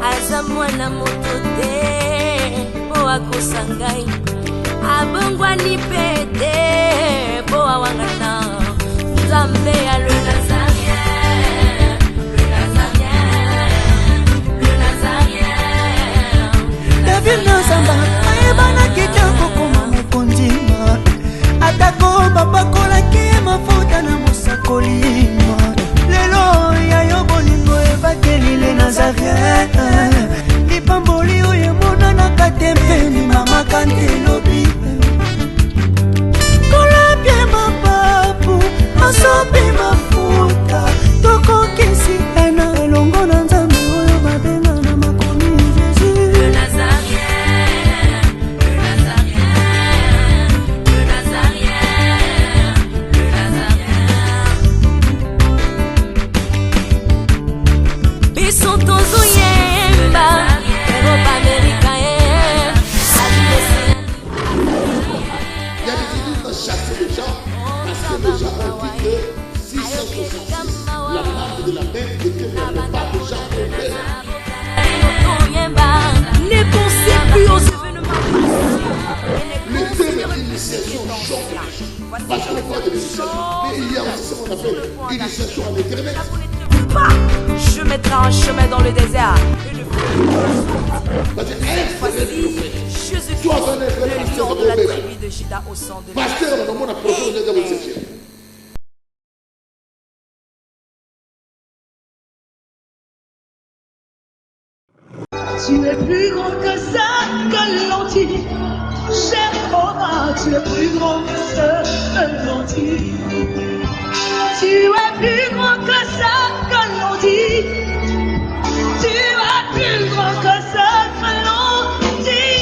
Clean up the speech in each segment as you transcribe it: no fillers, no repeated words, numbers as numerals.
Aza mwana moto te po akosa ngai, abongwani pe te po awangana. Nzambe ya le Nazarien, le Nazarien, le Nazarien. David Nazamba ayebana kitoko koma mokondima, atako bapakolaki mafuta na mosakolima. Lelo ya yo bolingo ebakeli le Nazarien, lipamboli oyo emonanaka te mpeni mama kantelobi. Kolapie mapapu masopi mafuta, tokokisi ena elongo na Nzambe oyo babenga na makomi Jésus. Le Nazarien, le Nazarien, le Nazarien, le Nazarien. Biso tozoyemba Europe américaine. Il y a des églises qui chasser les gens parce que les gens ont dit que 666, la marque de la main était le pas de gens au père. Ne pensez plus aux événements. Le terme initiation choque. Parce qu'on parle de l'initiation, mais il y a aussi ce qu'on appelle initiation en éternel. Je mettrai un chemin dans le désert. Parce que Voici Jésus-Christ, le lion de la tribu de Juda au sang de pasteur, on a proposé de réception. Tu es plus grand que ça, que l'entier. Cher Jehovah, tu es plus grand que ça, que l'entier. Tu es plus grand que ça, que l'entier. Tu es plus grand que ça, que l'entier.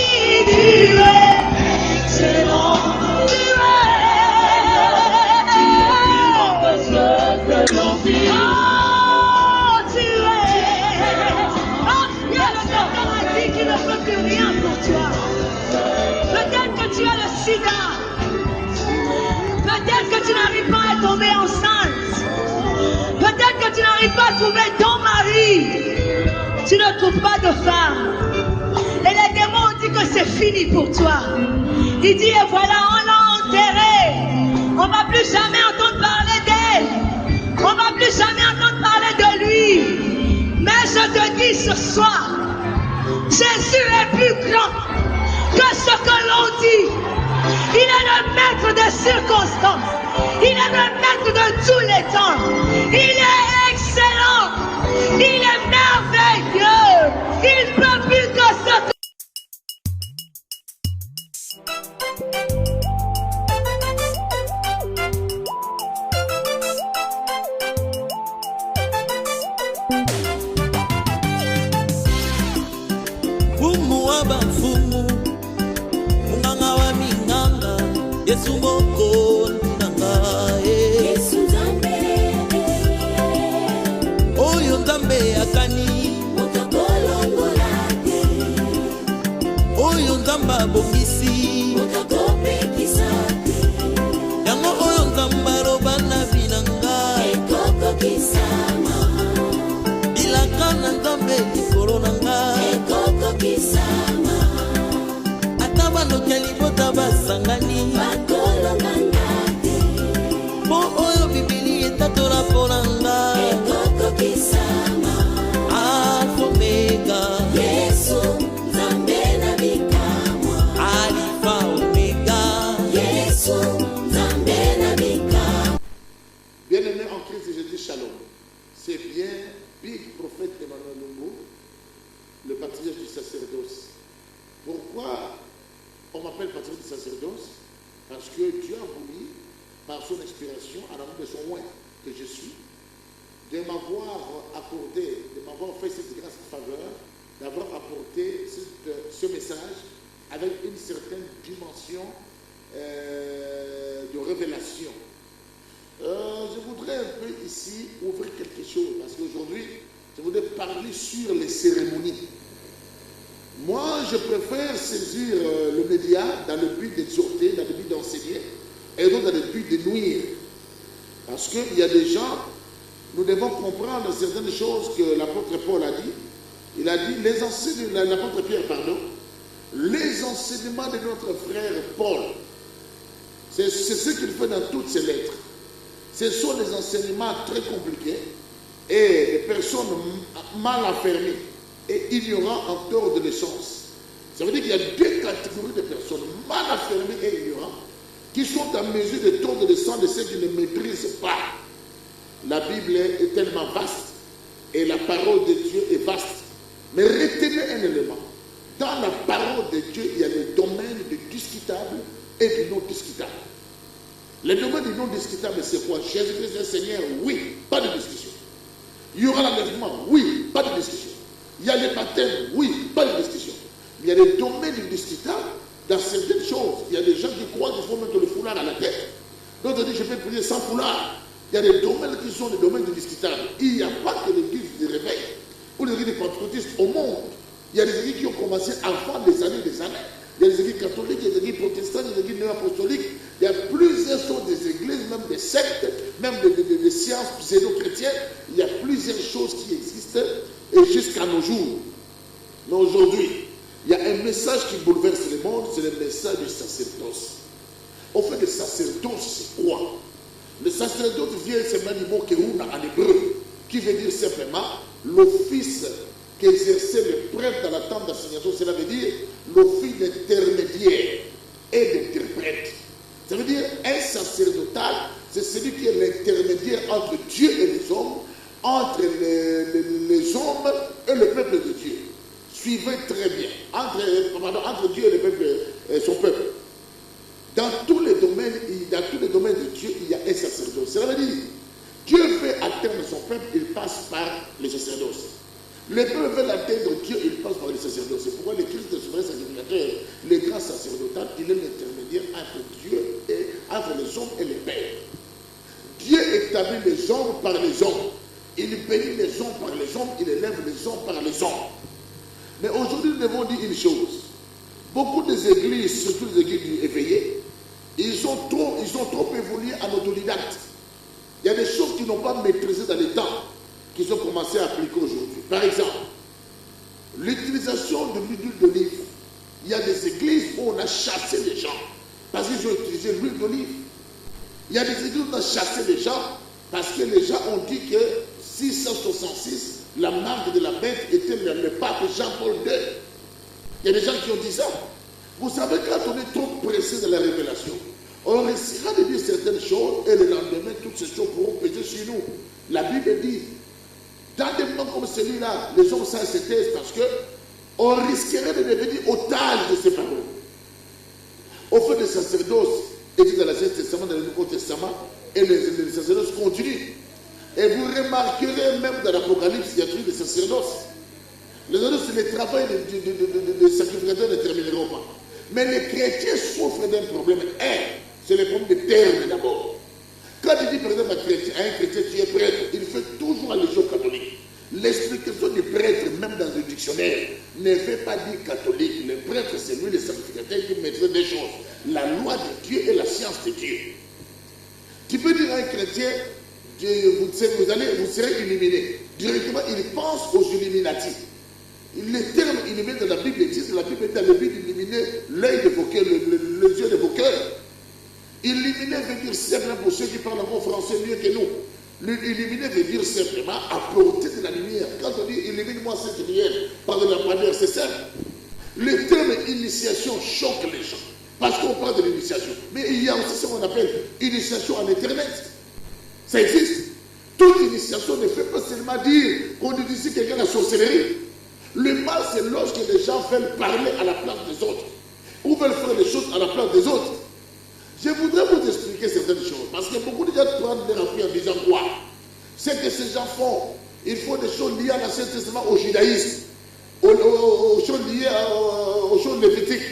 Tu es excellent. Tu es plus grand que ça, que l'entier. Qui ne peut plus rien pour toi. Peut-être que tu as le sida. Peut-être que tu n'arrives pas à tomber enceinte. Peut-être que tu n'arrives pas à trouver ton mari. Tu ne trouves pas de femme. Et les démons ont dit que c'est fini pour toi. Il dit, et voilà, on l'a enterré. On ne va plus jamais entendre parler d'elle. On ne va plus jamais entendre parler de lui. Mais je te dis ce soir, Jésus est plus grand que ce que l'on dit. Il est le maître des circonstances. Il est le maître de tous les temps. Il est excellent. Il est merveilleux. Il peut plus que ce que... Yesu moko nangae, Yesu Nzambe, oyo Nzambe akani, motokolongolate, oyo Nzambe abongisi, motokopekisate, yango oyo Nzambe aloba na binanga, ekokokisama, bilaka na Nzambe likolo nanga, ekokokisama, ata banoki libota basangani, po oyo Bibili etatola polanga, ekokokisama, Alpha Omega, Yesu Nzambe na bikamwa, Alpha Omega, Yesu Nzambe na bikamwa. Bien-aimé en Christ, je dis shalom. C'est bien, big prophète Emmanuel Lungu, le patriarche du sacerdoce. Pourquoi on m'appelle patriarche du sacerdoce? Parce que Dieu a voulu, par son inspiration, à l'amour de son oint que je suis, de m'avoir accordé, de m'avoir fait cette grâce de faveur, d'avoir apporté ce message avec une certaine dimension de révélation. Je voudrais un peu ici ouvrir quelque chose, parce qu'aujourd'hui, je voudrais parler sur les cérémonies. Moi, je préfère saisir le média dans le but d'exhorter, dans le but d'enseigner, et non dans le but de nuire. Parce qu'il y a des gens, nous devons comprendre certaines choses que l'apôtre Paul a dit. Il a dit, l'apôtre Pierre, pardon, les enseignements de notre frère Paul, c'est ce qu'il fait dans toutes ses lettres. Ce sont des enseignements très compliqués et des personnes mal affermies et ignorant en dehors de l'essence. Ça veut dire qu'il y a deux catégories de personnes, mal affermées et ignorantes, qui sont en mesure de tordre le sang de ceux qui ne maîtrisent pas. La Bible est tellement vaste et la parole de Dieu est vaste. Mais retenez un élément. Dans la parole de Dieu, il y a les domaines du discutable et du non discutable. Le domaine du non discutable, c'est quoi? Jésus-Christ est Seigneur, oui, pas de discussion. Il y aura l'enlèvement, oui, pas de discussion. Il y a les baptêmes, oui, pas de discussion. Il y a des domaines discutables dans certaines choses. Il y a des gens qui croient qu'il faut mettre le foulard à la tête. D'autres disent je peux prier sans foulard. Il y a des domaines qui sont des domaines discutables. Il n'y a pas que l'église du réveil ou l'église des pentecôtistes au monde. Il y a des églises qui ont commencé avant des années. Il y a des églises catholiques, il y a des églises protestantes, il y a des églises néo-apostoliques. Il y a plusieurs sortes des églises, même des sectes, même des sciences pseudo-chrétiennes. Il y a plusieurs choses qui existent et jusqu'à nos jours. Mais aujourd'hui, il y a un message qui bouleverse le monde, c'est le message du sacerdoce. Au fait, le sacerdoce, c'est quoi? Le sacerdoce vient seulement du mot kerouna en hébreu, qui veut dire simplement l'office qu'exerçait le prêtre dans la tente d'assignation. Cela veut dire l'office d'intermédiaire et d'interprète. Ça veut dire un sacerdotal, c'est celui qui est l'intermédiaire entre Dieu et les hommes, entre les hommes et le peuple de Dieu. Suivez très bien. Entre Dieu et le peuple, son peuple. Dans tous les domaines de Dieu, il y a un sacerdoce. Cela veut dire, Dieu veut atteindre son peuple, il passe par le sacerdoce. Le peuple veut atteindre Dieu, il passe par le sacerdoce. C'est pourquoi le Christ est souverain sacrificateur, le grand sacerdotal, il est l'intermédiaire entre Dieu et entre les hommes et les pères. Dieu établit les hommes par les hommes. Il bénit les hommes par les hommes, il élève les hommes par les hommes. Mais aujourd'hui, nous devons dire une chose. Beaucoup des églises, surtout les églises éveillées, ils ont trop évolué en autodidacte. Il y a des choses qu'ils n'ont pas maîtrisées dans les temps, qu'ils ont commencé à appliquer aujourd'hui. Par exemple, l'utilisation de l'huile d'olive. Il y a des églises où on a chassé les gens parce qu'ils ont utilisé l'huile d'olive. Il y a des églises où on a chassé les gens parce que les gens ont dit que 666, la marque de la bête était le pape Jean-Paul II. Il y a des gens qui ont dit ça. Vous savez, quand on est trop pressé de la révélation, on risquera de dire certaines choses et le lendemain, toutes ces choses pourront peser sur nous. La Bible dit, dans des moments comme celui-là, les hommes savent se taire parce qu'on risquerait de devenir otage de ces paroles. Au fait, le sacerdoce est dans l'Ancien Testament, dans le Nouveau Testament, et le sacerdoce continue. Et vous remarquerez même dans l'Apocalypse, il y a toujours des sacerdoces. Les autres, c'est le travail des sacrificateurs ne termineront pas. Mais les chrétiens souffrent d'un problème. C'est le problème de terme d'abord. Quand il dit par exemple à un chrétien qui est prêtre, il fait toujours allusion catholique. L'explication du prêtre, même dans le dictionnaire, ne fait pas dire catholique. Le prêtre, c'est lui le sacrificateur qui maîtrise des choses. La loi de Dieu et la science de Dieu. Tu peux dire à un chrétien, vous serez illuminé. Directement, il pense aux illuminatifs. Les termes illuminés de la Bible existent. La Bible est dans le but d'illuminer l'œil de vos cœurs, les yeux de vos cœurs. Illuminer veut dire simplement, pour ceux qui parlent encore français mieux que nous, illuminer veut dire simplement apporter de la lumière. Quand on dit illumine-moi cette lumière par de la lumière, c'est simple. Le terme initiation choque les gens parce qu'on parle de l'initiation. Mais il y a aussi ce qu'on appelle initiation en Internet. Ça existe. Toute initiation ne fait pas seulement dire qu'on initie quelqu'un à la sorcellerie. Le mal, c'est lorsque les gens veulent parler à la place des autres ou veulent faire les choses à la place des autres. Je voudrais vous expliquer certaines choses parce que beaucoup de gens prennent des appui en disant quoi? C'est que ces gens font. Il faut des choses liées à l'Ancien Testament, au judaïsme, aux choses liées aux choses lévitiques.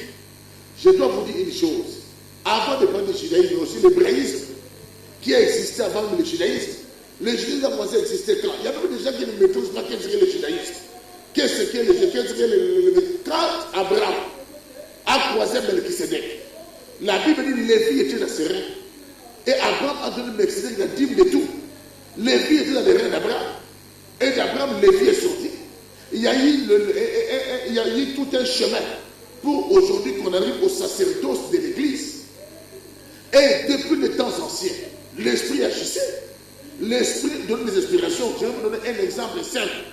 Je dois vous dire une chose. Avant de prendre le judaïsme, il y a aussi l'hébraïsme qui a existé avant le judaïsme. Le judaïsme a commencé à exister quand? Il y a même des gens qui ne maîtrisent pas qu'est-ce que le judaïsme. Qu'est-ce que le quand Abraham a croisé Melchisedec, la Bible dit Lévi était nazaréen. Et Abraham a donné Melchisedec la dîme de tout. Lévi était dans les reins d'Abraham. Et d'Abraham, Lévi est sorti. Il y a eu tout un chemin pour aujourd'hui qu'on arrive au sacerdoce de l'Église. Et depuis les temps anciens, l'Esprit agissait. L'Esprit donne des inspirations. Je vais vous donner un exemple simple.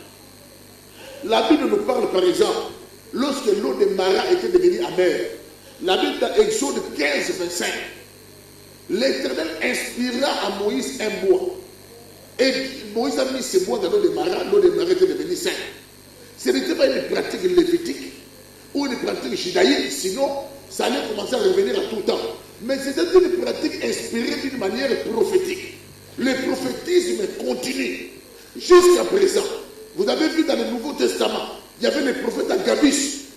La Bible nous parle par exemple, lorsque l'eau de Mara était devenue amère, la Bible dans Exode 15, 25, l'Éternel inspira à Moïse un bois. Et Moïse a mis ce bois dans l'eau de Mara était devenue sainte. Ce n'était pas une pratique lévitique ou une pratique judaïque, sinon ça allait commencer à revenir à tout temps. Mais c'était une pratique inspirée d'une manière prophétique. Le prophétisme continue jusqu'à présent. Vous avez vu dans le Nouveau Testament, il y avait le prophète Agabus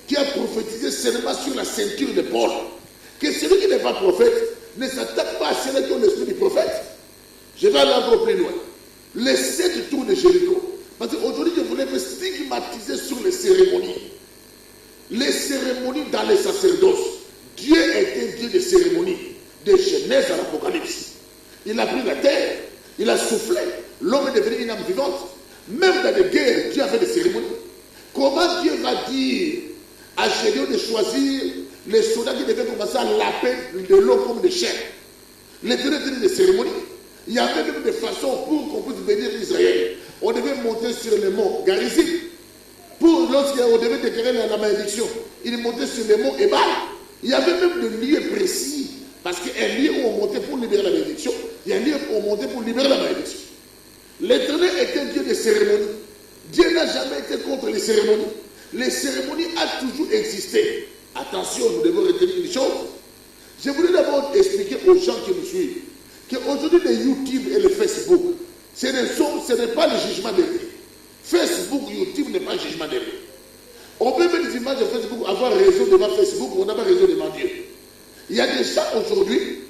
qui a prophétisé seulement sur la ceinture de Paul. Que celui qui n'est pas prophète ne s'attaque pas à celui qui a l'esprit du prophète. Je vais aller encore plus loin. Les 7 tours de Jéricho. Parce qu'aujourd'hui, je voulais me stigmatiser sur les cérémonies. Les cérémonies dans les sacerdoces. Dieu est un Dieu de cérémonies, de Genèse à l'Apocalypse. Il a pris la terre, il a soufflé, l'homme est devenu une âme vivante. Même dans les guerres, Dieu a fait des cérémonies. Comment Dieu va dire à Gédéon de choisir les soldats qui devaient commencer à laper de l'eau comme des chèvres? L'Éternel était des cérémonies. Il y avait même des façons pour qu'on puisse bénir Israël. On devait monter sur le mont Garizim. Pour lorsqu'on devait déclarer la malédiction, il montait sur le mont Ebal. Il y avait même des lieux précis. Parce qu'un lieu où on montait pour libérer la malédiction, il y a un lieu où on montait pour libérer la malédiction. L'Éternel est un Dieu de cérémonies. Dieu n'a jamais été contre les cérémonies. Les cérémonies ont toujours existé. Attention, nous devons retenir une chose. Je voulais d'abord expliquer aux gens qui nous suivent qu'aujourd'hui, les YouTube et le Facebook, ce n'est pas le jugement de Dieu. Facebook, YouTube n'est pas le jugement de Dieu. On peut mettre des images de Facebook, avoir raison devant Facebook, on n'a pas raison devant Dieu. Il y a des gens aujourd'hui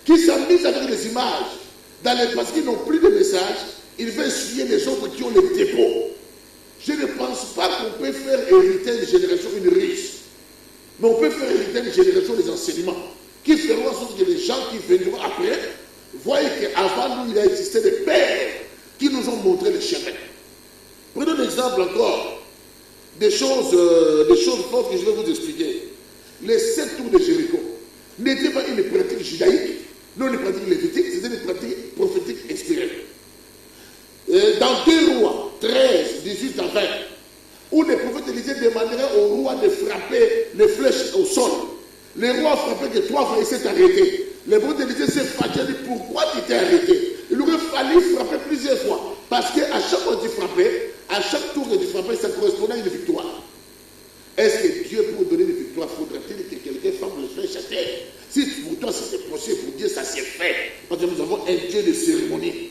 qui s'amusent avec les images parce qu'ils n'ont plus de messages. Ils veulent suivre les autres qui ont les dépôts. Je ne pense pas qu'on peut faire hériter une génération une riche. Mais on peut faire hériter une génération des enseignements qui feront en sorte que les gens qui viendront après voient qu'avant nous, il a existé des pères qui nous ont montré le chemin. Prenons l'exemple encore des choses fortes que je vais vous expliquer. Les 7 tours de Jéricho n'étaient pas une pratique judaïque, non une pratique lévitique, c'était une pratique prophétique inspirée. Dans 2 Rois 13, 18 à 20, où le prophète Élisée demanderait au roi de frapper les flèches au sol. Le roi frappait que 3 fois, il s'est arrêté. Le prophète Élisée s'est fâché, dit pourquoi tu t'es arrêté? Il aurait fallu frapper plusieurs fois. Parce qu'à chaque fois que tu frappais, à chaque tour que tu frappais, ça correspondait à une victoire. Est-ce que Dieu, pour donner une victoire, faudrait-il que quelqu'un frappe les flèches à terre? Si pour toi c'est possible, pour Dieu ça s'est fait. Parce que nous avons un Dieu de cérémonie.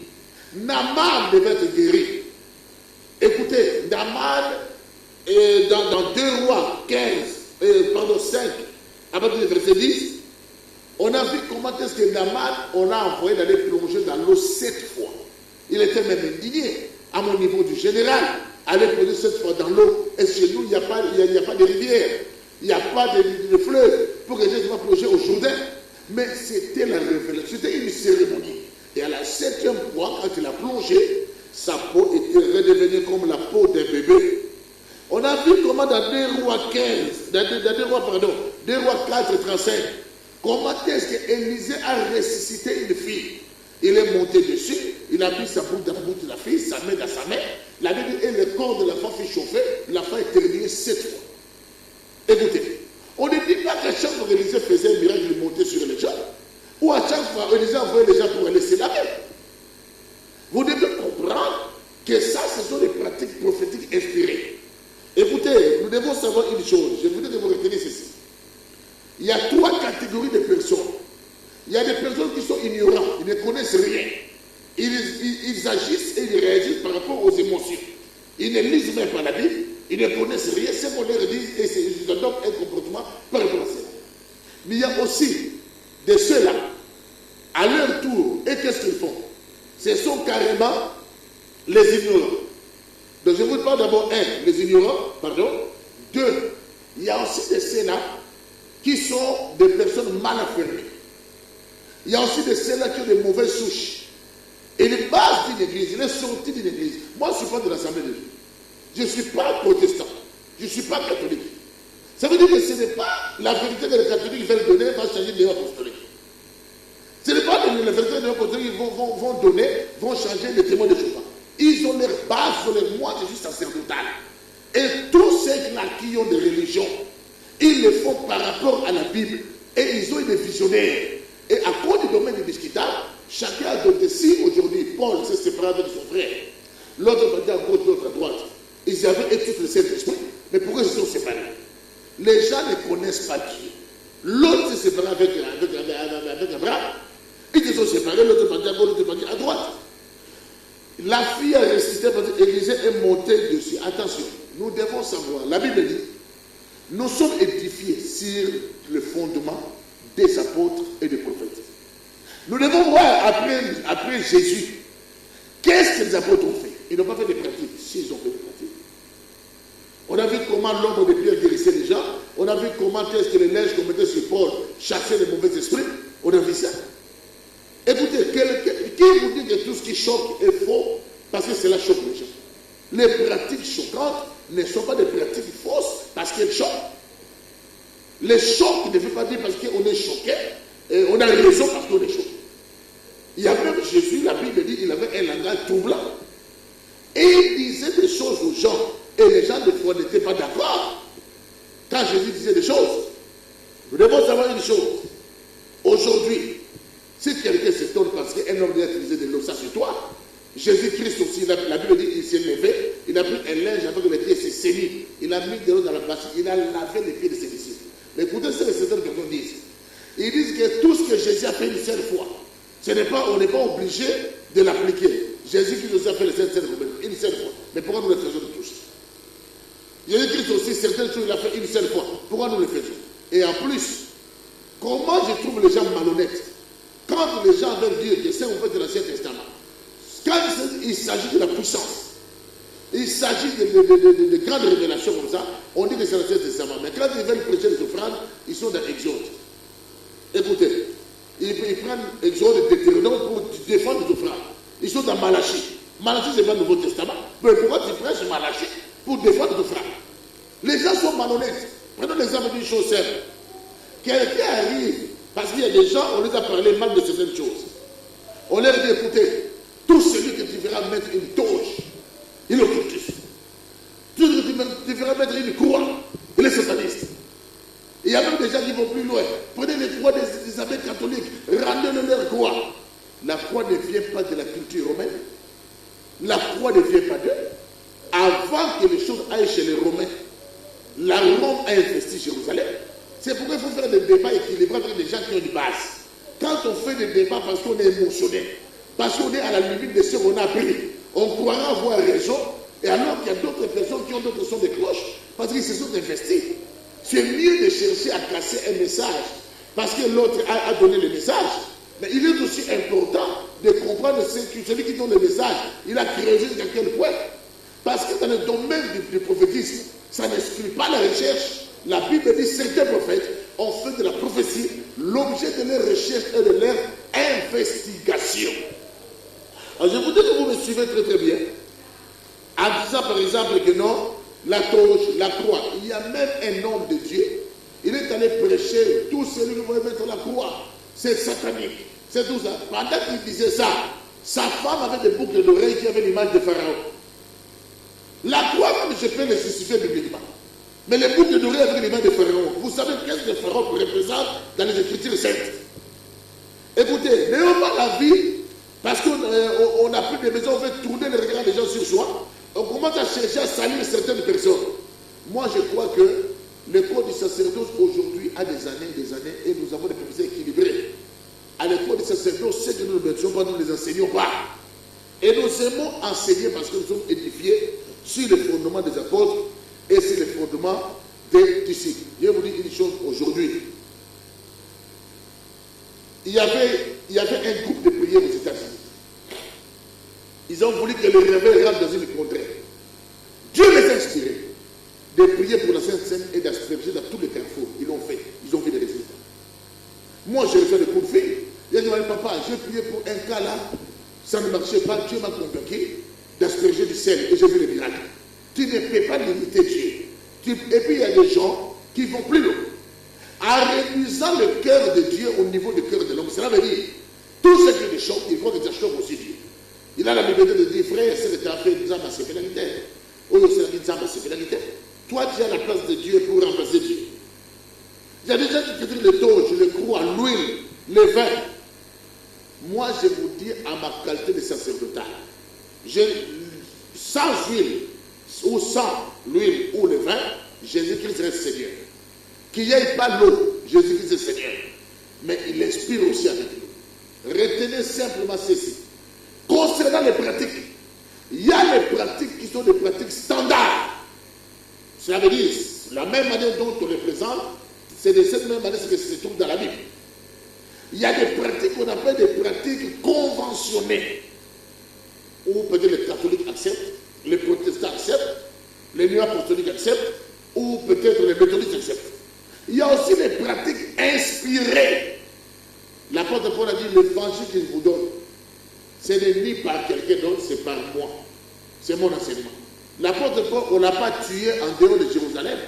Naaman devait être guéri. Écoutez, Naaman, dans 2 Rois 5, à partir du verset 10, on a vu comment est-ce que Naaman, on a envoyé d'aller plonger dans l'eau 7 fois. Il était même indigné, à mon niveau du général, aller plonger 7 fois dans l'eau. Et chez nous, il n'y a pas de rivière, il n'y a pas de fleuve pour que les gens soient plongés au Jourdain. Mais c'était la révélation, c'était une cérémonie. Et à la 7e fois, quand il a plongé, sa peau était redevenue comme la peau d'un bébé. On a vu comment dans 2 Rois 4, 35, comment est-ce qu'Élisée a ressuscité une fille. Il est monté dessus, il a mis sa bouche dans la bouche de la fille, sa main dans sa main. La Bible et le corps de l'enfant fut chauffé, l'enfant est terminé 7 fois. Écoutez, on ne dit pas qu'à chaque fois qu'Élisée faisait un miracle, il montait sur les gens. Ou à chaque fois, Élisée envoyait les gens pour laisser la main. Vous devez comprendre que ça, ce sont des pratiques prophétiques inspirées. Écoutez, nous devons savoir une chose. Je voudrais que vous reteniez ceci. Il y a 3 catégories de personnes. Il y a des personnes qui sont ignorantes, ils ne connaissent rien. Ils agissent et ils réagissent par rapport aux émotions. Ils ne lisent même pas la Bible, ils ne connaissent rien. Ce qu'on leur dit, et ils adoptent un comportement par rapport à cela. Mais il y a aussi de ceux-là, à leur tour, et qu'est-ce qu'ils font? Ce sont carrément les ignorants. Donc je vous parle d'abord, les ignorants, pardon. 2, il y a aussi de ceux-là qui sont des personnes mal affirmées. Il y a aussi de ceux-là qui ont des mauvaises souches. Et les bases d'une église, il est sorti d'une église. Moi, je ne suis pas de l'Assemblée de Dieu. Je ne suis pas protestant. Je ne suis pas catholique. Ça veut dire que ce n'est pas la vérité que les catholiques veulent donner va changer les apostoliques. Ce n'est pas la vérité que les apostoliques vont donner, vont changer les témoins de Jéhovah. Ils ont leurs bases, ils ont leurs moi, je suis sacerdotal. Et tous ceux-là qui ont des religions, ils le font par rapport à la Bible. Et ils ont des visionnaires. Et à cause du domaine discutable, chacun a donné. Si aujourd'hui Paul s'est séparé avec son frère, l'autre va dire à gauche, l'autre à droite. Ils avaient été tous le Saint-Esprit, mais pourquoi ils se sont séparés? Les gens ne connaissent pas Dieu. L'autre s'est séparé avec Abraham. Ils se sont séparés, l'autre va dire à gauche, l'autre va dire à droite. La fille a résisté parce qu'Élisée est monté dessus. Attention, nous devons savoir, la Bible dit, nous sommes édifiés sur le fondement des apôtres et des prophètes. Nous devons voir après Jésus, qu'est-ce que les apôtres ont fait? Ils n'ont pas fait des pratiques. Si, ils ont fait des pratiques. On a vu comment l'ombre de Pierre guérissait les gens. On a vu comment est-ce que les neiges qu'on mettait sur Paul chassaient les mauvais esprits. On a vu ça. Écoutez, qui vous dit que tout ce qui choque est faux parce que cela choque les gens? Les pratiques choquantes ne sont pas des pratiques fausses parce qu'elles choquent. Les chocs ne veut pas dire parce qu'on est choqué, et on a raison parce qu'on est choqué. Il y a même Jésus, la Bible dit, il avait un langage troublant. Et il disait des choses aux gens, et les gens de foi n'étaient pas d'accord. Quand Jésus disait des choses, nous devons savoir une chose. Aujourd'hui, si quelqu'un s'étonne parce qu'un homme vient utiliser de l'eau, ça sur toi, Jésus-Christ aussi, la Bible dit, il s'est levé, il a pris un linge avec les pieds, il s'est saigné, il a mis de l'eau dans la bassine, il a lavé les pieds de ses disciples. Mais écoutez ce que certaines personnes disent. Ils disent que tout ce que Jésus a fait une seule fois, on n'est pas obligé de l'appliquer. Jésus-Christ aussi a fait une seule fois. Mais pourquoi nous le faisons de tous? Jésus-Christ aussi, certaines choses, il a fait une seule fois. Pourquoi nous le faisons? Et en plus, comment je trouve les gens malhonnêtes? Quand les gens veulent dire que c'est au fait de l'Ancien Testament, quand il s'agit de la puissance, il s'agit de grandes révélations comme ça, on dit que c'est l'Ancien Testament. Mais quand ils veulent prêcher les offrandes, ils sont dans Exode. Écoutez, ils prennent Exode et Deutéronome pour défendre les offrandes. Ils sont dans Malachie. Malachie, c'est pas le Nouveau Testament. Mais pourquoi tu prêches Malachie pour défendre les offrandes? Les gens sont malhonnêtes. Prenons l'exemple d'une chose simple. Quelqu'un arrive, parce qu'il y a des gens, on les a parlé mal de certaines choses. On leur dit, écoutez, tout celui que tu verras mettre une toge, il est occultiste. Tout celui que tu verras mettre une croix, il est sataniste. Il y a même des gens qui vont plus loin. Prenez les croix des abbés catholiques, rendez-le leur croix. La croix ne vient pas de la culture romaine. La croix ne vient pas d'eux. Avant que les choses aillent chez les Romains, la Rome a investi Jérusalem. C'est pourquoi il faut faire des débats équilibrés avec des gens qui ont une base. Quand on fait des débats parce qu'on est émotionnel, parce qu'on est à la limite de ce qu'on a appris, on croira avoir raison, et alors qu'il y a d'autres personnes qui ont d'autres sons de cloche, parce qu'ils se sont investis. C'est mieux de chercher à casser un message, parce que l'autre a donné le message. Mais il est aussi important de comprendre que celui qui donne le message, il a creusé jusqu'à quel point. Parce que dans le domaine du prophétisme, ça n'exclut pas la recherche. La Bible dit que certains prophètes ont fait de la prophétie l'objet de leur recherche et de leur investigation. Alors je voudrais que vous me suivez très très bien. En disant par exemple que non, la torche, la croix, il y a même un homme de Dieu. Il est allé prêcher tout celui qui voulait mettre la croix. C'est satanique. C'est tout ça. Pendant qu'il disait ça, sa femme avait des boucles d'oreilles qui avaient l'image de Pharaon. La croix, même je peux le justifier bibliquement. Mais les boucles d'oreilles avec l'image de Pharaon. Vous savez qu'est-ce que Pharaon représente dans les Écritures saintes? Écoutez, n'ayons pas la vie, parce qu'on n'a plus de maison, on fait tourner les regards des gens sur soi. On commence à chercher à salir certaines personnes. Moi, je crois que l'école du sacerdoce aujourd'hui a des années, et nous avons des professeurs équilibrés. À l'école du sacerdoce, ce que nous ne mettons pas, nous ne les enseignons pas. Et nous aimons enseigner parce que nous sommes édifiés sur le fondement des apôtres et sur le fondement des disciples. Je vais vous dire une chose aujourd'hui. Il y avait un groupe de prières aux États-Unis. Ils ont voulu que le réveil rentre dans une contrée. Dieu les a inspirés de prier pour la Sainte Seine et d'asperger dans tous les carrefours. Ils l'ont fait. Ils ont vu des résultats. Moi, j'ai fait des coups de fil. Il y a dit, papa, j'ai prié pour un cas là, ça ne marchait pas, Dieu m'a convaincu d'asperger du sel et j'ai vu le miracle. Tu ne peux pas limiter Dieu. Et puis il y a des gens qui vont plus loin. En réduisant le cœur de Dieu au niveau du cœur de l'homme. Cela veut dire, tout ce qui est choque, il faut que tu choques aussi Dieu. Il a la liberté de dire, frère, c'est tu as fait une ma sécurité. Ou c'est ma sécurité. Toi, tu as la place de Dieu pour remplacer Dieu. Il y a des gens qui critiquent le taux, je le crois, l'huile, le vin. Moi, je vous dis, à ma qualité de sacerdotal, sans huile, ou sans l'huile ou le vin, Jésus-Christ reste Seigneur. Qu'il n'y ait pas l'eau, Jésus-Christ est Seigneur. Mais il inspire aussi avec nous. Retenez simplement ceci. Concernant les pratiques, il y a les pratiques qui sont des pratiques standards. Cela veut dire, la même manière dont on les présente, c'est de cette même manière que se trouve dans la Bible. Il y a des pratiques qu'on appelle des pratiques conventionnées. Ou peut-être les catholiques acceptent, les protestants acceptent, les néo-apostoliques acceptent, ou peut-être les méthodistes acceptent. Il y a aussi des pratiques inspirées. L'apôtre Paul a dit, l'évangile qu'il vous donne, ce n'est ni par quelqu'un d'autre, c'est par moi. C'est mon enseignement. L'apôtre Paul, on ne l'a pas tué en dehors de Jérusalem.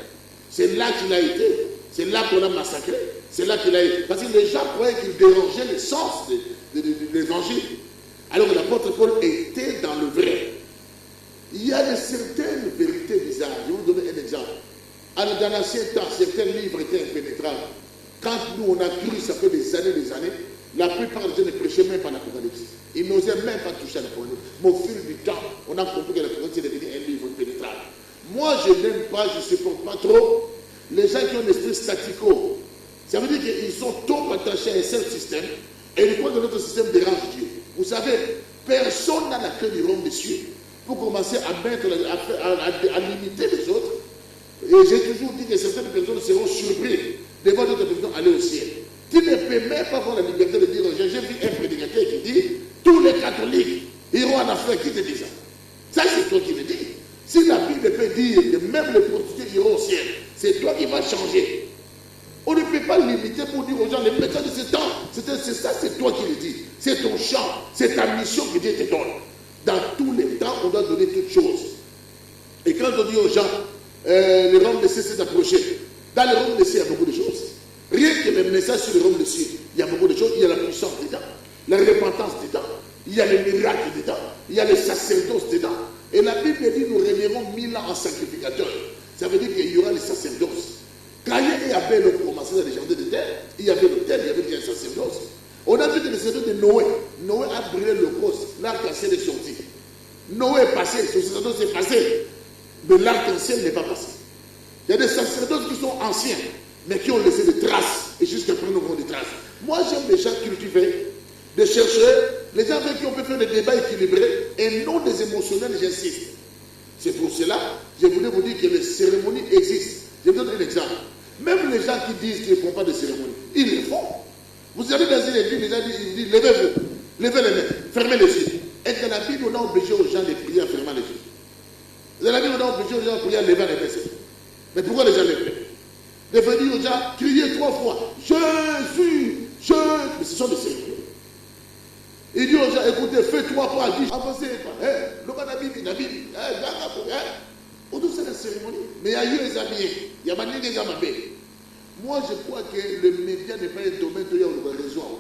C'est là qu'il a été. C'est là qu'on l'a massacré. C'est là qu'il a été. Parce que les gens croyaient qu'il dérangeait le sens de l'évangile. Alors l'apôtre Paul était dans le vrai. Il y a de certaines vérités bizarres. Je vais vous donner un exemple. Dans l'ancien temps, certains livres étaient impénétrables. Quand nous, on a cru, ça fait des années, la plupart des gens ne prêchaient même pas l'Apocalypse. Ils n'osaient même pas toucher à l'Apocalypse. Mais au fil du temps, on a compris que l'Apocalypse est devenu un livre impénétrable. Moi, je n'aime pas, je ne supporte pas trop les gens qui ont l'esprit statico. Ça veut dire qu'ils sont trop attachés à un seul système et ils croient que notre système dérange Dieu. Vous savez, personne n'a la queue du royaume des cieux pour commencer à limiter les autres. Et j'ai toujours dit que certaines personnes seront surprises de voir d'autres personnes aller au ciel. Tu ne peux même pas avoir la liberté de dire aux gens, j'ai vu un prédicateur qui dit, tous les catholiques iront en Afrique, qui te dit ça? Ça, c'est toi qui le dis. Si la Bible peut dire que même les prostituées iront au ciel, c'est toi qui vas changer. On ne peut pas limiter pour dire aux gens, les méthodes de ce temps, c'est ça, c'est toi qui le dis. C'est ton champ, c'est ta mission que Dieu te donne. Dans tous les temps, on doit donner toutes choses. Et quand on dit aux gens, le royaume de cieux s'est approché, dans le royaume de cieux, il y a beaucoup de choses. Rien que le message sur le royaume de cieux, il y a beaucoup de choses. Il y a la puissance dedans, la repentance dedans, il y a les miracles dedans, il y a les sacerdoces dedans. Et la Bible dit, nous régnerons 1000 ans en sacrificateurs. Ça veut dire qu'il y aura les sacerdoces. Caïn et Abel ont commencé dans les jardins de terre. Il y avait l'autel, il y avait bien un sacerdoce. On a vu que le sacerdoce de Noé, Noé a brûlé le poste, l'arc-en-ciel est sorti. Noé est passé, son sacerdoce est passé, mais l'arc-en-ciel n'est pas passé. Il y a des sacerdoces qui sont anciens, mais qui ont laissé des traces, et jusqu'à présent nous avons des traces. Moi j'aime les gens cultivés, des chercheurs, les gens avec qui on peut faire des débats équilibrés, et non des émotionnels, j'insiste. C'est pour cela, je voulais vous dire que les cérémonies existent. Je vous donne un exemple. Même les gens qui disent qu'ils ne font pas de cérémonie, ils le font. Vous allez dans une église, les gens disent, levez-vous, levez les mains, fermez les yeux. Et dans la Bible, on a obligé aux gens de prier en fermant les yeux. Dans la Bible, on a obligé aux gens de prier en levant les mains. Mais pourquoi les gens lèvent les mains? De venir aux gens, crier 3 fois, Jésus, mais ce sont des cérémonies. Il dit aux gens, écoutez, faites 3 pas, dit, avancez pas. On doit faire la cérémonie. Mais il y a eu les habillés. Il y a manié des amabés. Moi, je crois que le média n'est pas un domaine de la raison.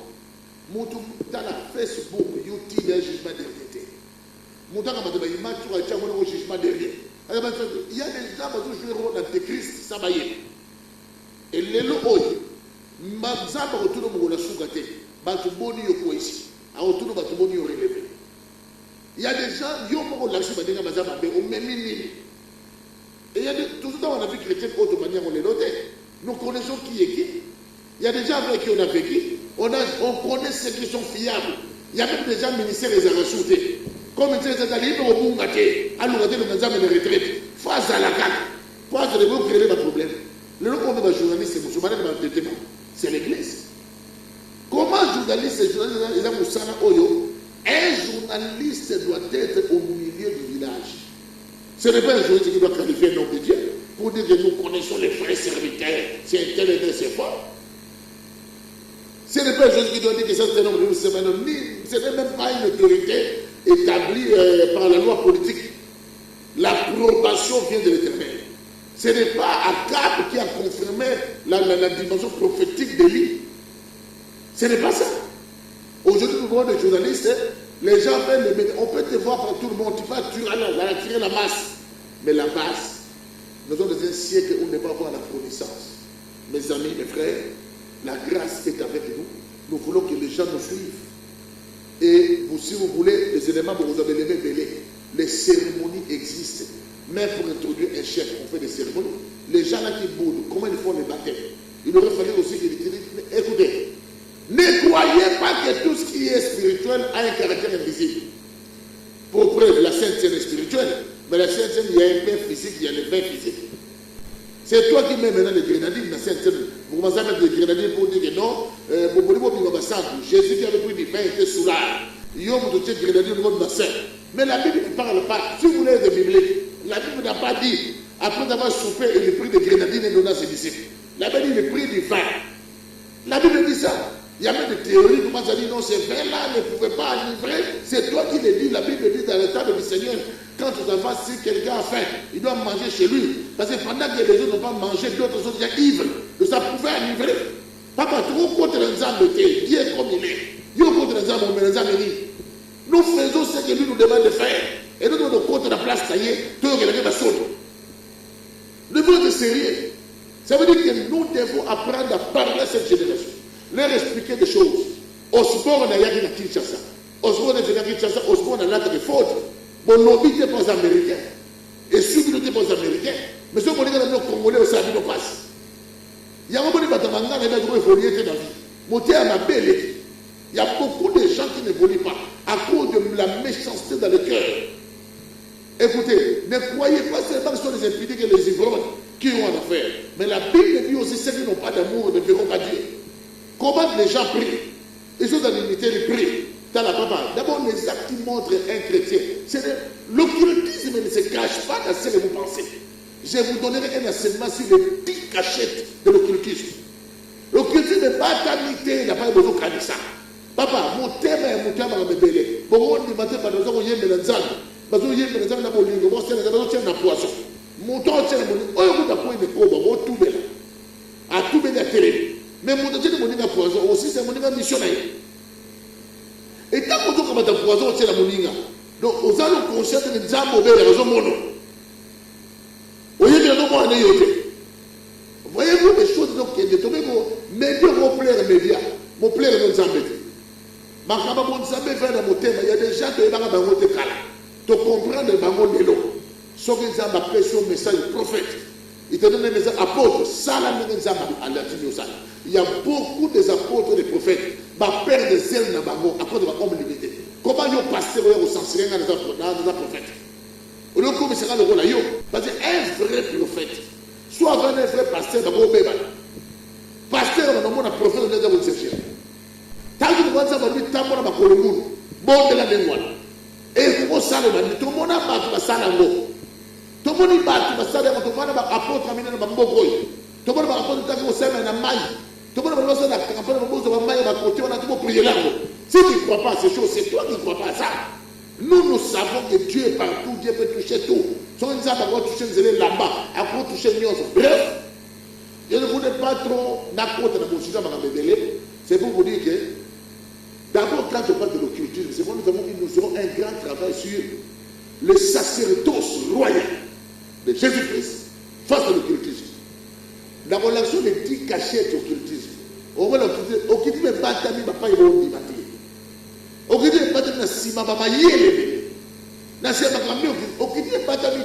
Dans la Facebook, YouTube, il y a un jugement d'héritage. Il y a des gens qui jouent le rôle d'antéchrist, ça va y être. Et les lois, Mazamba retourne au Sougate, Batuboni au ici, à retourne Batuboni au relevé. Il y a des gens, ils ont l'action de Mazamba, au même mini. Et il y a tout le temps, on a vu chrétiens autre manière, on les notait. Nous connaissons qui est qui. Il y a des gens avec qui on a vécu. On connaît ceux qui sont fiables. Il y a même des gens ministères les a ressoudés. Comme ils disent, ils sont au Mungate, à l'ouverture de Mazamba de retraite. Face à la carte. Face à l'époque, créer un problème. Le nom qu'on a journaliste, c'est l'église. Comment journaliste et journaliste, un journaliste doit être au milieu du village. Ce n'est pas un journaliste qui doit qualifier le nom de Dieu pour dire que nous connaissons les vrais serviteurs, c'est un tel et tel, c'est fort. Ce n'est pas Jésus qui doit dire que ça c'est un homme de ce n'est même pas une autorité établie par la loi politique. L'approbation vient de l'Éternel. Ce n'est pas Akab qui a confirmé la dimension prophétique d'Élie. Ce n'est pas ça. Aujourd'hui, nous voyons des journalistes, les gens veulent les mettre. On peut te voir par tout le monde, tu vas attirer la masse. Mais la masse, nous sommes dans un siècle où on n'est pas voir la connaissance. Mes amis, mes frères, la grâce est avec nous. Nous voulons que les gens nous suivent. Et vous, si vous voulez, les éléments que vous avez levés, les cérémonies existent. Même pour introduire un chef, on fait des cérémonies. Les gens là qui boudent, comment ils font les baptêmes? Il aurait fallu aussi qu'ils disent, écoutez, ne croyez pas que tout ce qui est spirituel a un caractère invisible. Pour preuve, la Sainte Seine est spirituelle, mais la Sainte Seine, il y a un pain physique, il y a le pain physique. C'est toi qui mets maintenant les grenadines dans la Sainte Seine. Vous commencez à mettre des grenadines pour dire que non, Jésus qui avait pris du pain était sous l'art. Il y a des grenadines dans le bassin. Mais la Bible ne parle pas. Si vous voulez des bibliques, la Bible n'a pas dit, après avoir soupé, il a pris des grenadines et donné à ses disciples. La Bible dit, il a pris du vin. La Bible dit ça. Il y a même des théories, comment ça dit, non, ces vins-là ne pouvaient pas enivrer. C'est toi qui le dis. La Bible dit dans le temps du Seigneur, quand tu vas, si quelqu'un a faim, il doit manger chez lui. Parce que pendant que les autres n'ont pas mangé, d'autres sont déjà ivres. Donc ça pouvait enivrer. Papa, tu vois contre les âmes, Dieu est comme il est. Dieu est contre les âmes, on met les âmes. Nous faisons ce que lui nous demande de faire. Et nous devons compte la place, ça y est, tout le monde va sauter. Nous devons être sérieux. Ça veut dire que nous devons apprendre à parler à cette génération. Leur expliquer des choses. Au sport, on a yaki na Kinshasa. Au sport, on a yaki na Kinshasa. Au sport, on a l'acte de faute. Mon lobby n'est pas américain. Et ceux qui n'étaient pas américains. Mais ceux qui ont été congolais aussi, ils passent. Il y a un moment où il y a des évoluer dans la vie. Monter à ma belle. Il y a beaucoup de gens qui n'évoluent pas à cause de la méchanceté dans le cœur. Écoutez, ne croyez pas seulement que ce sont les impudiques et les ivrognes qui ont en affaire. Mais la Bible dit aussi ceux qui n'ont pas d'amour ne verront pas Dieu. Comment les gens prient? Ils sont dans l'unité, ils prient. Dans la papa. D'abord, les actes qui montrent un chrétien. L'occultisme ne se cache pas dans ce que vous pensez. Je vous donnerai un enseignement sur les 10 cachettes de l'occultisme. L'occultisme n'est pas tamité, il n'a pas besoin de ça. Papa, mon thème est mon thème à me bêler. Bon, on dit matin, par exemple, il y a une zone. Parce qu'il y a une zone dans mon livre, moi, c'est un poisson. Mon temps, c'est un poisson. Oh, il y a une courbe, on tout bête. À tout bête à télé. Mais mon temps, c'est un poisson. Aussi, c'est un missionnaire. Et tant qu'on trouve comme un poisson, c'est un moninga. Donc, aux allons conscients de gens mauvais, les raisons mono. Voyez bien, non, moi, on est yoté. Voyez-vous les choses qui sont tombées, médias, mon plaire, médias. Mon plaire, mon zambé. Il y a des gens qui ont comprendre le bango de l'eau. Sauf qu'ils ont appelé son message prophète. Il te donne un message apôtre. Il y a beaucoup des apôtres, des prophètes. Ma père des ailes dans le bango, à cause de ma homme limité. Comment ils ont passé au sens dans les prophètes? Au lieu de sera le rôle à eux. Parce qu'un vrai prophète, soit un vrai pasteur, d'abord, pasteur, on a un prophète, on a un prophète. Tant que vous avez dit, tant que vous avez dit, bon de la mémoire. Et vous savez, tout le monde a battu la salle en haut. Tout le monde a battu la salle en haut. Tout le monde a apporté la main dans le bogoy. Tout le monde a apporté la main dans le maille. Tout le monde a apporté la main dans le côté. On a tout prié là. Si tu ne crois pas à ces choses, c'est toi qui ne crois pas à ça. Nous savons que Dieu est partout. Dieu peut toucher tout. Si on dit à toucher les là-bas, à quoi toucher les autres. Bref, je ne voulais pas trop n'apporter dans mon sujet, c'est pour vous dire que d'abord, quand on parle de l'occultisme, c'est pourquoi nous aurons un grand travail sur le sacerdoce royal de Jésus-Christ face à l'occultisme. La relation des 10 cachettes occultisme. On voit l'occultisme n'est pas tami, papa, il va vous dire. Occultisme n'est pas tami, sima, papa, il est. Occultisme n'est pas tami,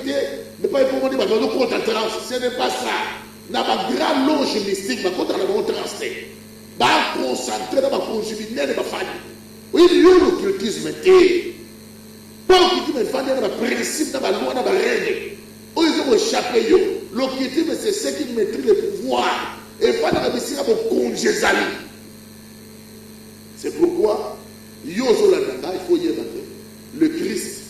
mais pas pour dire, nous contre la transe. Ce n'est pas ça. Dans ma grande loge mystique, ma contre la transe. Va concentrer dans ma conjubilité de ma famille. Oui, l'occultisme est. Pas l'occultisme est dans le principe, dans la loi, dans la règle. Où ils ont échappé. L'occultisme, c'est ce qui maîtrise le pouvoir. Et pas dans la mission à mon congésalie. C'est pourquoi, il faut y être. Le Christ,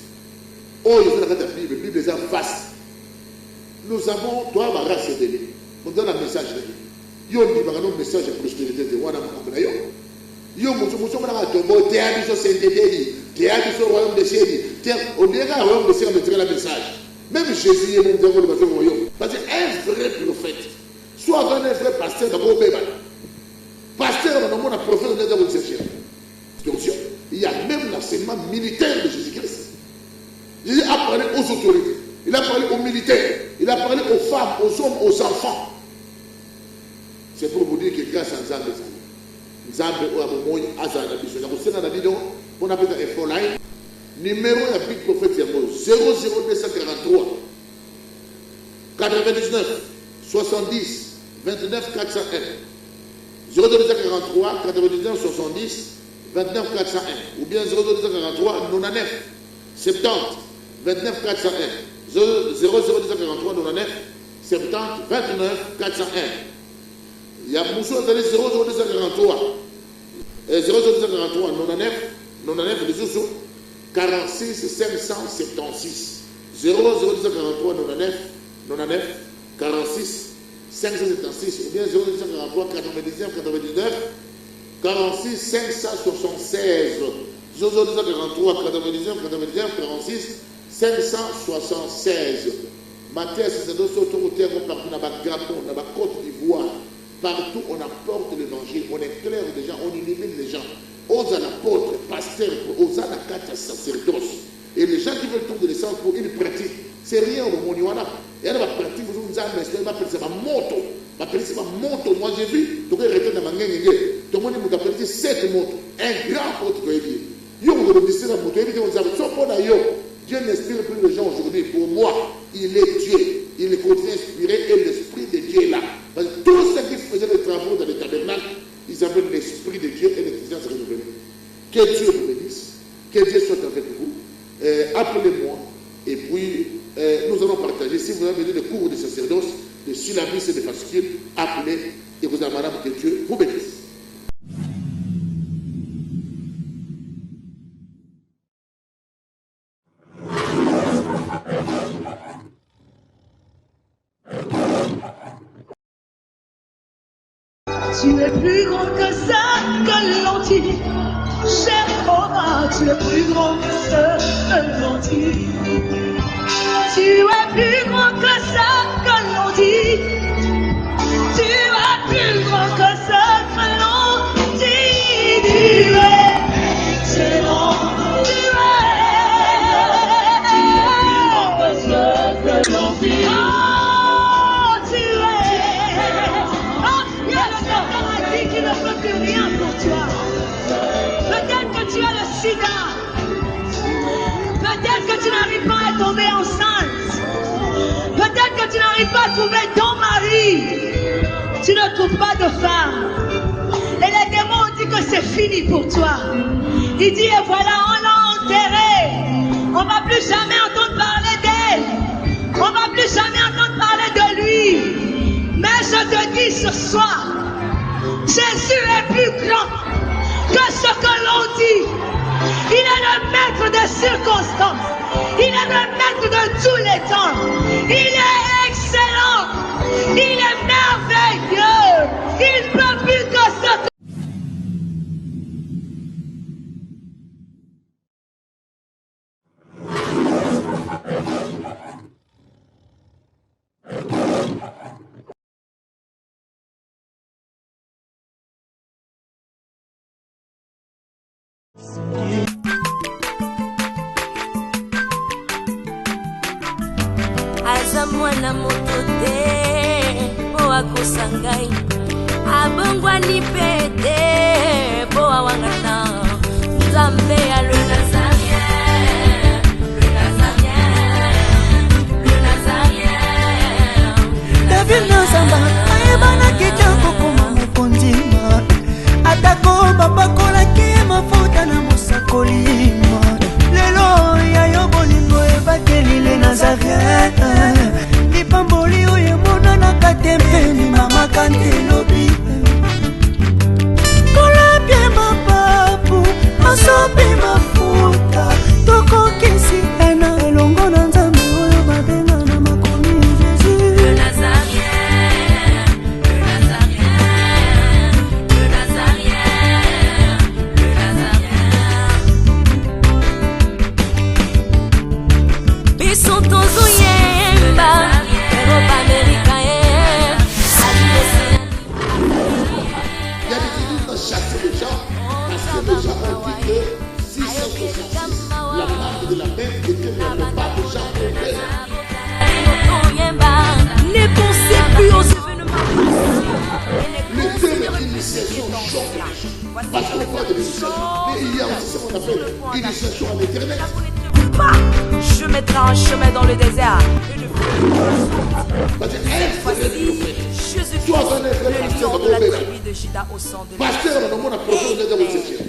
oh, il faut la Bible, la Bible est en face. Nous avons, toi, ma race de lui. On donne un message de lui. Il y a un message de prospérité de Wana Makabrayo. Yo muso mona tombo te abiso sendeli, te abiso royaume de ciel. On dirait un royaume de ciel me le message. Même Jésus est mon Dieu le royaume. Parce qu'un vrai prophète, soit un vrai pasteur d'abord bébé. Pasteur, on a un prophète de Dieu. Attention, il y a même l'enseignement militaire de Jésus-Christ. Jésus a parlé aux autorités, il a parlé aux militaires, il a parlé aux femmes, aux hommes, aux enfants. C'est pour vous dire que grâce à Nzambe, on appelle ça un line. Numéro de Big Prophète 00243 99 70 29 401 00243 99 70 29 401 ou bien 00243 99 70 29 401 00243 99 70 29 401. Il y a Moussou 00243 00243 99 les sous 46 576 00243 99 46 576 ou bien 00243 99 99 46 576 00243 99 99 46 576. Matthieu, c'est d'autres autorités partout dans la Gabon, dans la Côte d'Ivoire. Partout, on apporte l'évangile, on éclaire les gens, on illumine les gens. Aux apôtres, pasteurs, aux anakata sacerdoces. Et les gens qui veulent tourner les sens pour une pratique, c'est rien au moment où on a. Et elle va pratiquer, vous nous avez dit, c'est ma moto. Ma pratique, c'est ma moto. Moi, j'ai vu, tu peux retourner dans ma gang. Tout le monde m'a pratiqué 7 motos. Un grand autre, tu peux dire. Yo, vous avez dit, c'est la moto. Dieu n'inspire plus les gens aujourd'hui. Pour moi, il est Dieu. Il continue à inspirer et l'esprit de Dieu est là. Parce que tous ceux qui faisaient les travaux dans les tabernacles, ils avaient l'esprit de Dieu et l'intelligence renouvelée. Que Dieu vous bénisse. Que Dieu soit avec vous. Appelez-moi. Et puis, nous allons partager. Si vous avez besoin de cours de sacerdoce, de syllabus et de fascicules, appelez et vous avez madame que Dieu vous bénisse. Tu es plus grand que ça, que l'entier. Cher Cora, tu es plus grand que ça, que l'entier. Tu es plus grand que ça, que l'entier. Tu es plus grand que ça, que l'entier. Tu es excellent. Tu es plus grand que ça, que l'entier. Qui ne peut plus rien pour toi. Peut-être que tu as le sida. Peut-être que tu n'arrives pas à tomber enceinte. Peut-être que tu n'arrives pas à trouver ton mari. Tu ne trouves pas de femme. Et les démons ont dit que c'est fini pour toi. Il dit, et voilà, on l'a enterré. On ne va plus jamais entendre parler d'elle. On ne va plus jamais entendre parler de lui. Mais je te dis ce soir, Jésus est plus grand que ce que l'on dit. Il est le maître des circonstances. Il est le maître de tous les temps. Il est excellent. Il est merveilleux. Il peut plus que ce que... Aza mwana moto te po akosangai abongwani pete po awangana Nzambe ya le Nazarien, le Nazarien, le Nazarien. David Nazamba ayebana kitoko koma mokondima atako bapakolaki mafuta na mosakolima lelo ya yo bolingo ebakelile Nazareth lipamboli oyo emonanaka tempeni mama kantelobi kolapie mapapu masopi mafuta tokokisi ena elongo na Nzambe oyo babenga na makomi Jésus. Le Nazarien, le Nazarien, le Nazarien, Voici, Parce je qu'on vais parle faire de une l'initiation. chose Mais il y a aussi ce qu'on appelle l'initiation à l'éternel. Là, vous n'étiez pas. Je mettrai un chemin dans le désert. Et je Parce que être voici Jésus-Christ, le lion de la tribu de Juda au sang de pasteur, on a mon approche, on est dans le septième.